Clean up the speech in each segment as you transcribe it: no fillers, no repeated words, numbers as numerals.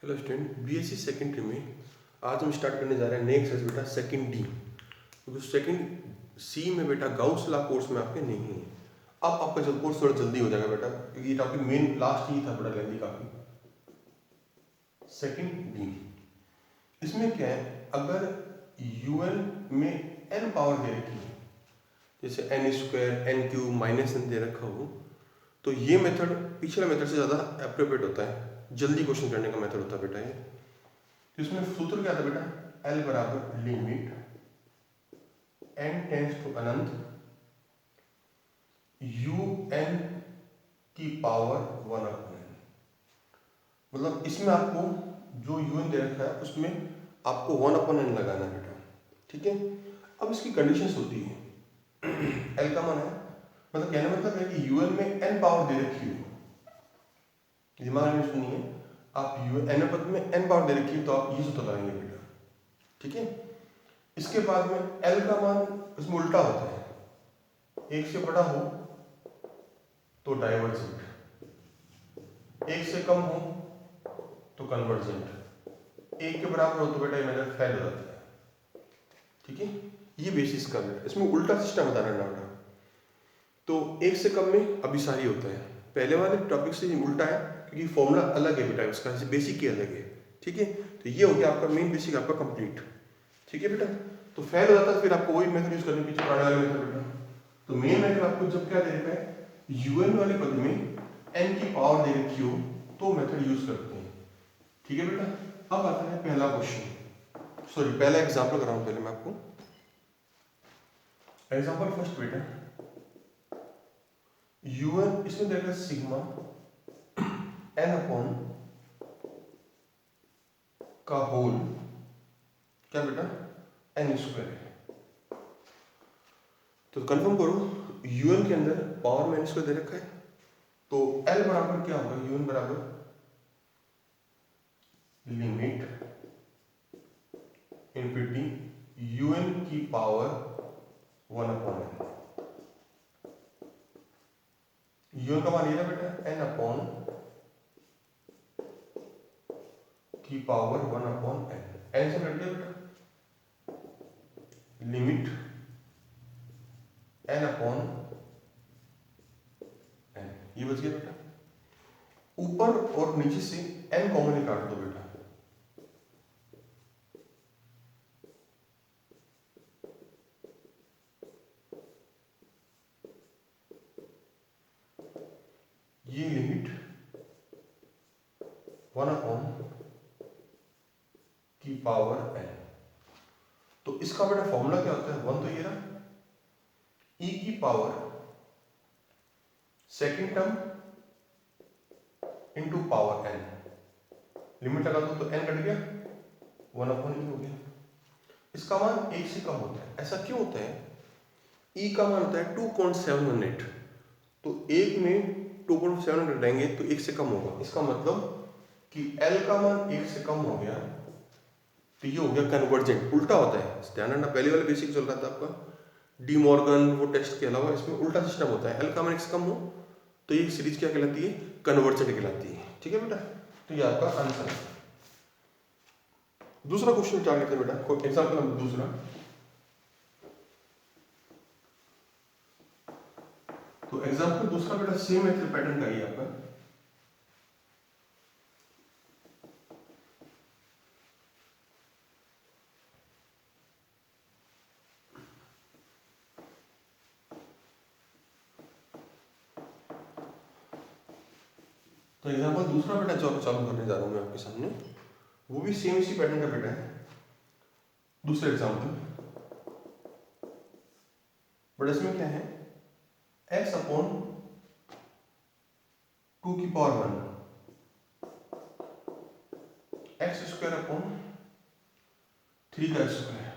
Hello student, BSc secondary में आज हम स्टार्ट करने जा रहे हैं नए एक्सरसाइज बेटा सेकंड डी, क्योंकि सेकंड सी में बेटा गाउस लॉ कोर्स में आपके नहीं है। अब आपका जब कोर्स थोड़ा जल्दी हो जाएगा बेटा, क्योंकि ये टॉपिक मेन लास्ट ही था बेटा, लेंदी काफी। सेकंड डी इसमें क्या है, अगर यूएन में एन पावर दे रखी है, जैसे N square N Q minus N दे रखा हो, तो ये मेथड पिछले मेथड से ज़्यादा एप्रोप्रिएट होता है, जल्दी क्वेश्चन करने का मेथड होता है बेटा ये। तो इसमें सूत्र क्या था बेटा, एल बराबर लिमिट एन टेंस टू अनंत यू एन की पावर 1/n। मतलब इसमें आपको जो यू एन दे रखा है उसमें आपको 1/n लगाना है बेटा, ठीक है। अब इसकी कंडीशंस होती है, एल का मान है, मतलब कहने मतलब है कि यूएन में एन पावर दे रखी हो, दिमाग में सुनिए, आप यू एन पद में एन पावर दे रखी है तो आप ये सूत्र लगाएंगे बेटा, ठीक है। इसके बाद में एल का मान इसमें उल्टा होता है, एक से बड़ा हो तो डाइवर्जेंट, एक से कम हो तो कन्वर्जेंट, एक के बराबर हो तो बेटा ये मेथड फेल हो जाता है, ठीक है। ये बेसिस का है, इसमें उल्टा सिस्टम बताना है बेटा। तो एक से कम में अभिसारी होता है, पहले वाले टॉपिक से उल्टा है क्योंकि फॉर्मूला अलग है बेटा, उसका बेसिक ही अलग है, ठीक है। तो ये हो गया आपका मेन बेसिक आपका कंप्लीट, ठीक है बेटा। तो फेल हो जाता है, फिर आपको वही मेथड यूज करने की पुराने वाले मेथड बेटा। तो मेन मेथड आपको जब क्या दे रखा है, यूएन वाले पद में एन की पावर दे रखी हो तो मेथड यूज करते हैं, ठीक है बेटा। अब आता है पहला क्वेश्चन, सॉरी पहला एग्जांपल कराऊं पहले मैं आपको। एग्जांपल फर्स्ट बेटा, यूएन इसमें देखा सिग्मा एन अपॉन का होल क्या बेटा एन स्क्वायर है। तो कंफर्म करो, यूएन के अंदर पावर में एन स्क्वायर दे रखा है, तो एल बराबर क्या होगा, यूएन बराबर लिमिट इनफिनिटी यूएन की पावर 1/n। यूएन का मान ये था बेटा एन अपॉन की पावर 1/n, एन से कट गया बेटा, लिमिट एन अपॉन एन, ये बच गया बेटा। ऊपर और नीचे से एन कॉमन काट दो बेटा, ये लिमिट 1/n की पावर एन। तो इसका बेटा फॉर्मूला क्या होता है, वन तो ये रहा, ई की power second term into power n, limit लगा दो तो एन कट गया, 1/e हो गया। इसका मान एक से कम होता है, ऐसा क्यों होता है, ई का मान होता है 2.718, तो एक में 2.7 लेंगे तो एक से कम होगा, इसका मतलब कि एल का मान एक से कम हो गया, तो ये हो गया कन्वर्जेंट, उल्टा होता है। ध्यान रखना, पहले वाला बेसिक चल रहा था आपका डी मॉर्गन वो टेस्ट के अलावा, इसमें उल्टा सिस्टम होता है, एल का मान एक से कम हो तो ये सीरीज क्या कहलाती है, कन्वर्जेंट कहलाती है, ठीक है बेटा। तो ये आपका आंसर है। दूसरा क्वेश्चन क्या कहते हैं बेटा, एग्जाम्पल नंबर दूसरा, तो एग्जाम्पल दूसरा बेटा सेम मेथड पैटर्न का ही आपका। तो एग्जाम्पल दूसरा बेटा चालू करने जा रहा हूं मैं आपके सामने, वो भी सेम इसी पैटर्न का बेटा है। दूसरा एग्जाम्पल, बट इसमें क्या है, x अपॉन 2 की पावर 1, एक्स स्क्वायर अपॉन 3 का square,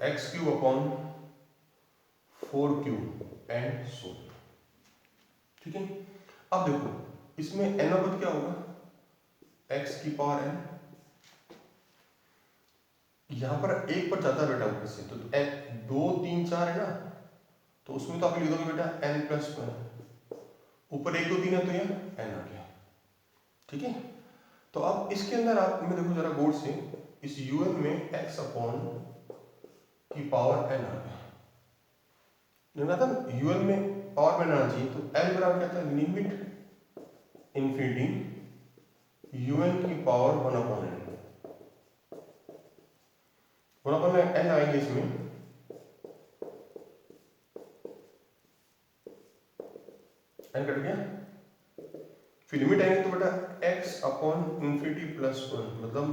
x cube upon 4 cube and so, ठीक है। अब देखो इसमें n पद क्या होगा, x की पावर n, यहां पर एक पर जाता है बेटा ऊपर से, तो 2 3 4 है ना, तो उसमें तो आप लिख दोगे बेटा n+1, ऊपर 1 2 3 है तो यह n आ गया, ठीक है। तो अब इसके अंदर आप मैं देखो जरा गौर से, इस un में x अपॉन की पावर n आ गया, ना था un में पावर में आना चाहिए, तो l बराबर क्या था, लिमिट इन्फिनिटी un की power 1 upon n, 1 upon n आएंगे इसमें, n कट गया, फिर लिमिट आएंगे तो बेटा x अपॉन इन्फिनिटी प्लस 1 मतलब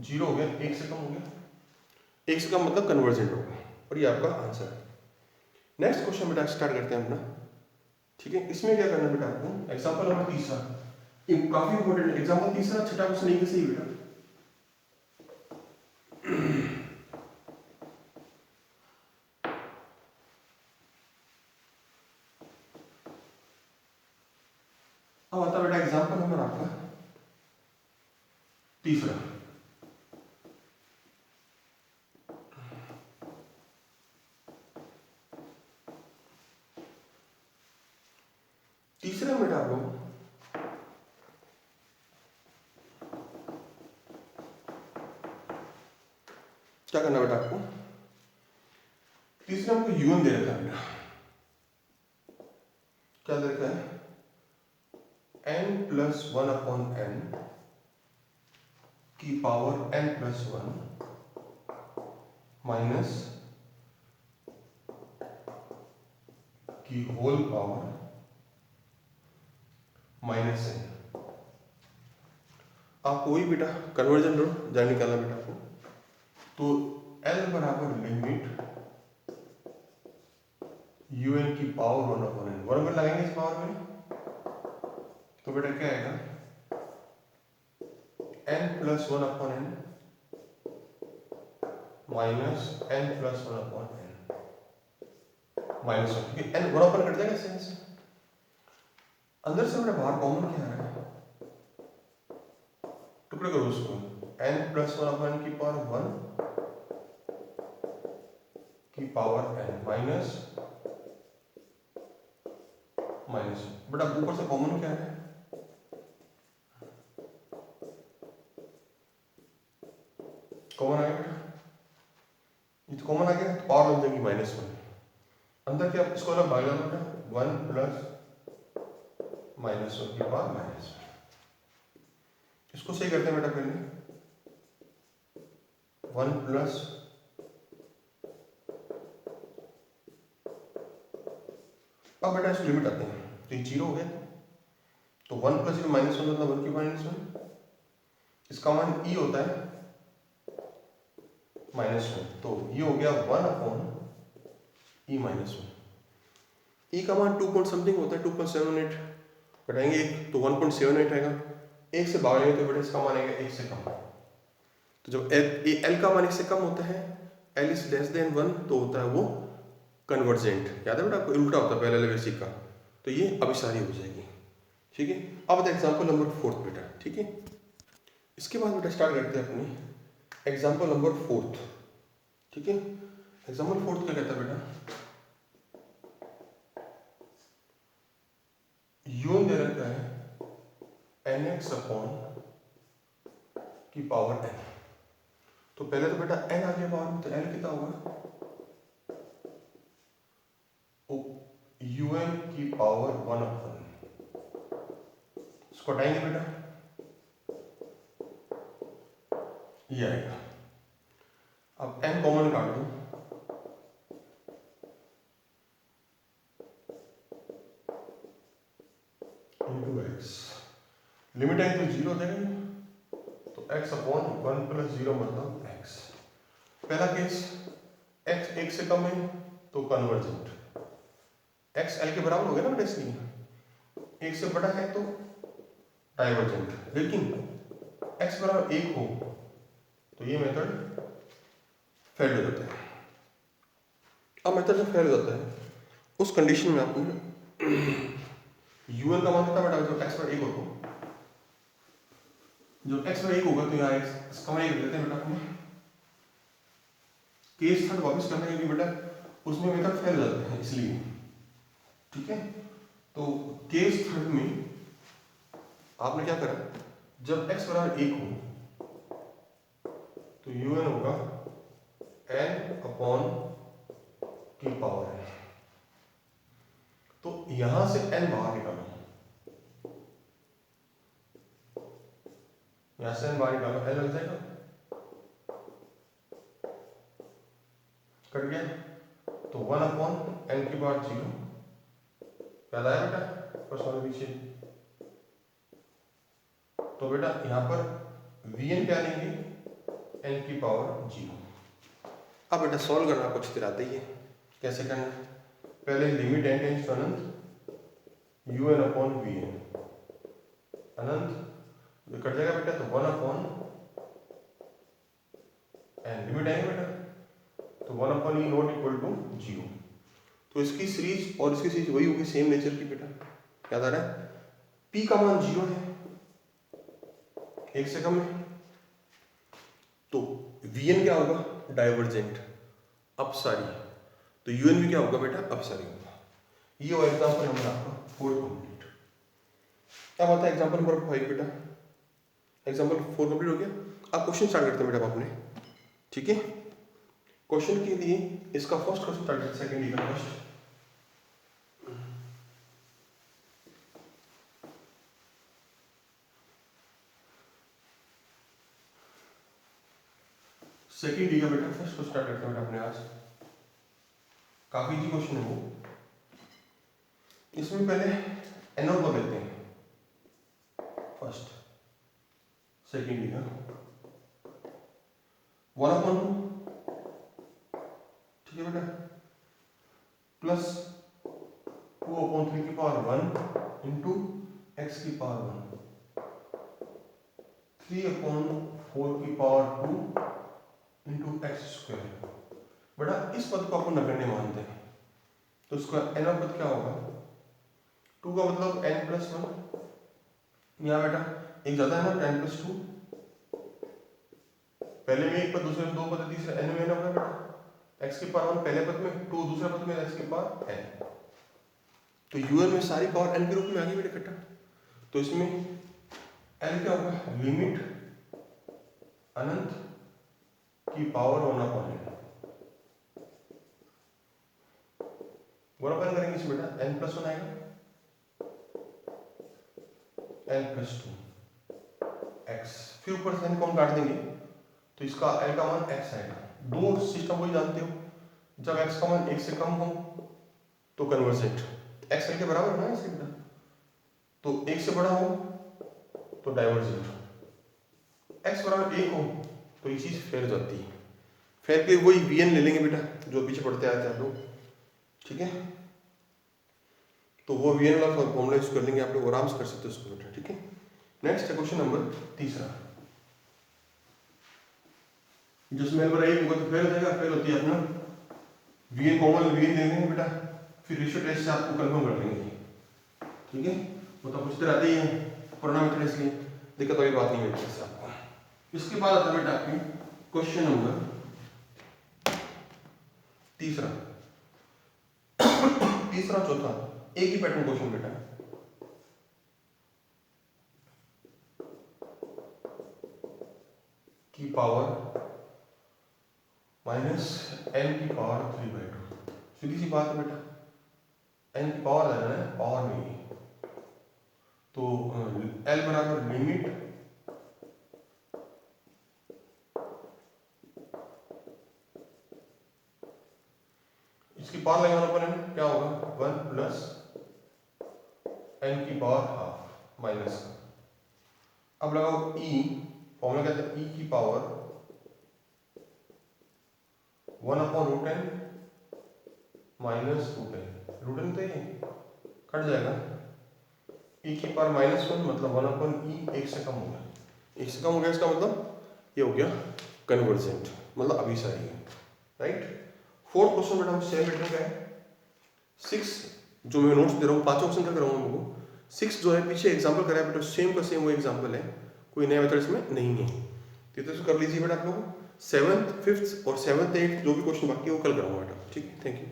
0 हो गया, 1 से कम हो गया, 1 से कम मतलब कन्वर्जेंट होगा, और ये आपका आंसर है। नेक्स्ट क्वेश्चन बेटा स्टार्ट करते हैं अपना, ठीक है। इसमें क्या करना है बेटा आपको, एग्जांपल नंबर तीसरा, काफी इंपॉर्टेंट एग्जांपल तीसरा, छठा क्वेश्चन एक सही बेटा। अब आता बेटा एग्जांपल नंबर आपका तीसरा, तीसरे में बेटा आपको क्या करना बेटा, आपको तीसरे हमको un दे रखा है बेटा, क्या दे रखा है, n प्लस 1 अपॉन n की पावर n प्लस 1 माइनस की होल पावर माइनस n। आप कोई बेटा कन्वर्जन लो जान निकालना बेटा आपको, तो L बराबर लिमिट un की पावर 1 अपॉन n, बराबर लगाएंगे इस पावर में, तो बेटा क्या आएगा, n plus 1 upon n minus n plus 1 upon n minus 1, क्योंकि n 1 अपॉन कट जाएगा इससे, अंदर से बेटा बाहर कॉमन क्या आ रहा है, टुकड़े करो उसको, n प्लस 1 अपॉन की पावर 1 की पावर n माइनस माइनस, बेटा ऊपर से कॉमन क्या है, कॉमन आ गया बेटा, ये तो कॉमन आ गया, तो पावर बन जाएगी माइनस 1, अंदर क्या, इसको अलग भाग जाना बेटा, 1 प्लस माइनस 1 की पावर माइनस 1, इसको सही करते हैं बेटा, पहले 1 प्लस, अब बेटा इसको लिमिट आते हैं, तो ये 0 हो गया, तो 1 प्लस 0 माइनस 1 मतलब 1 की माइनस 1, इसका मान e होता है माइनस 1, तो ये हो गया 1 अपॉन ई माइनस 1, ई का मान 2 पॉइंट समथिंग होता है, 2.78 घटाएंगे एक तो 1.78 आएगा, एक से भागेंगे तो बेटा इसका मान आएगा 1 से कम, तो जब एल का मान 1 से कम होता है, एल इज लेस देन 1, तो होता है वो कन्वर्जेंट, याद है बेटा आपको, उल्टा होता है पहले वाले बेसिक का, तो ये अभिसारी हो जाएगी, ठीक है। अब एग्जाम्पल नंबर 4 बेटा, ठीक है, इसके बाद बेटा स्टार्ट करते हैं अपनी एग्जाम्पल नंबर 4, ठीक है। एग्जाम्पल 4 क्या कहता है बेटा, यून दे रखा है nx अपॉन की पावर n, तो पहले तो बेटा n आ गया पावर में, तो n कितना होगा, un की पावर 1 अपॉन, इसको हटाएंगे बेटा, ये आएगा, अब n कॉमन काट दो, इंटू एक्स, लिमिट है तो 0 हो जाएगा, तो x अपॉन 1 प्लस 0 मतलब x, पहला केस x 1 से कम है तो कन्वर्जेंट, x l के बराबर हो गया ना बेटा, इसलिए 1 से बड़ा है तो डाइवर्जेंट, लेकिन x बराबर 1 हो तो ये मेथड फेल हो जाता है। अब मेथड जब फेल हो जाता है उस कंडीशन में आपको un का मान कितना बेटा, जो x पर 1 हो, तो जो x पर 1 होगा तो यहाँ x इसका मान 1 रख लेते हैं बेटा, अपने केस थर्ड वापस करने के लिए बेटा उसमें मेथड फेल हो जाते हैं, इसलिए, ठीक है। तो केस थर्ड में आपने क्या करा, जब x बराबर 1 हो तो un होगा n अपॉन की पावर n। तो यहां से n बाहर निकालो, यहां से n बाहर निकालो, n लग जाएगा, कट गया। तो 1 अपॉन n की पावर 0, याद आया बेटा फर्स्ट वाले पीछे। तो बेटा यहां पर vn क्या लेंगे, n की पावर 0। अब बेटा सॉल्व करना आपको अच्छी तरह आता ही है, कैसे करना है। पहले लिमिट n टेंड्स टू अनंत un अपॉन vn, अनंत कट जाएगा बेटा, तो 1 अपॉन n, लिमिट आएगी बेटा, तो 1 upon e not equal to 0। तो इसकी सीरीज और इसकी सीरीज वही होगी, सेम नेचर की बेटा, याद आ रहा है। p का मान 0 है, 1 से कम है, तो vn क्या होगा, डाइवर्जेंट अपसारी, तो un भी क्या होगा बेटा, अपसारी होगा। ये वो एग्जांपल नंबर आपका 4 कंप्लीट। अब आता है एग्जांपल नंबर 5 बेटा, एग्जांपल 4 कंप्लीट हो गया। अब क्वेश्चन स्टार्ट करते हैं बेटा आपने, ठीक है। क्वेश्चन के लिए इसका फर्स्ट क्वेश्चन स्टार्ट करते हैं, सेकंड डी का फर्स्ट। सेकंड डी का बेटा फर्स्ट क्वेश्चन स्टार्ट करते हैं बेटा अपने आज, काफी इजी क्वेश्चन है वो। इसमें पहले एन नोट लेते हैं, फर्स्ट सेकंड डी का 1 अपॉन 2, ठीक है बेटा, प्लस 2 अपॉन 3 की पावर 1 इंटू एक्स की पावर 1, 3 अपॉन 4 की पावर 2 इंटू एक्स स्क्वायर। बेटा इस पद को आपको नगण्य मानते हैं, तो इसका n पद क्या होगा, 2 का मतलब n प्लस 1। यहाँ बेटा एक ज्यादा है ना, n प्लस 2, पहले में एक पद, दूसरे में 2 पद, तीसरे n में n होगा बेटा, x की पावर 1 पहले पद में, 2 दूसरे पद में, x की पावर n। तो un में सारी पावर n के रूप में आ गई बेटा इकट्ठा। तो इसमें n क्या होगा, लिमिट अनंत की पावर 1 अपॉन n, 1 अपॉन करेंगे इसमें बेटा, n प्लस 1 आएगा, n प्लस 2 x, फिर ऊपर से n को हम काट देंगे, तो इसका l का मान x आएगा। दो सिस्टम को ही जानते हो, जब x का मान 1 से कम हो तो कन्वर्जेंट, x l के बराबर है ना इसे बेटा, तो 1 से बड़ा हो तो डाइवर्जेंट, x बराबर 1 हो तो ये चीज फेर हो जाती है। फेर के वही vn ले लेंगे बेटा, जो पीछे पढ़ते आए थे आप लोग, ठीक है। तो वो vn वाला फॉर्मूला यूज कर लेंगे, आप लोग आराम से कर सकते हो उसको बेटा, ठीक है। नेक्स्ट है क्वेश्चन नंबर तीसरा, जिसमें l बराबर 1 होगा तो फेल हो जाएगा, फेल होती है अपना vn कॉमन, vn ले लेंगे बेटा, फिर रेशियो टेस्ट से आपको कंफर्म कर लेंगे, ठीक है। वो तो पूछते रहते ही हैं पुराना मेथड, इसलिए दिक्कत वाली बात नहीं है इससे आपको। इसके बाद आता है बेटा आपकी क्वेश्चन नंबर तीसरा, तीसरा चौथा एक ही पैटर्न क्वेश्चन बेटा, की पावर माइनस n की पावर 3/2। सीधी सी बात है बेटा, n की पावर लेना है, पावर नहीं, तो l बराबर लिमिट इसकी पावर लगाना पर क्या होगा, 1 प्लस n की पावर हाफ माइनस, अब लगाओ e, फॉर्मूला कहते हैं e की power 1 upon root n minus root n, root n तो ये कट जाएगा, e की पावर -1 मतलब 1 अपॉन e 1 से कम हो गया, 1 से कम हो गया, इसका मतलब ये हो गया कन्वर्जेंट, मतलब अभिसारी है, राइट। फोर्थ क्वेश्चन बेटा सेम पैटर्न का है, 6 जो मैं नोट्स दे रहा हूँ, 5 क्वेश्चन का कराऊंगा आपको, 6 जो है पीछे एग्जांपल कराया बेटा, सेम का सेम वो एग्जांपल है, कोई नया मेथड इसमें नहीं है, तो कर लीजिए बेटा आप लोग। 7th 5th और 7th 8th जो भी क्वेश्चन बाकी है वो कल कराऊंगा बेटा, ठीक है। Thank you.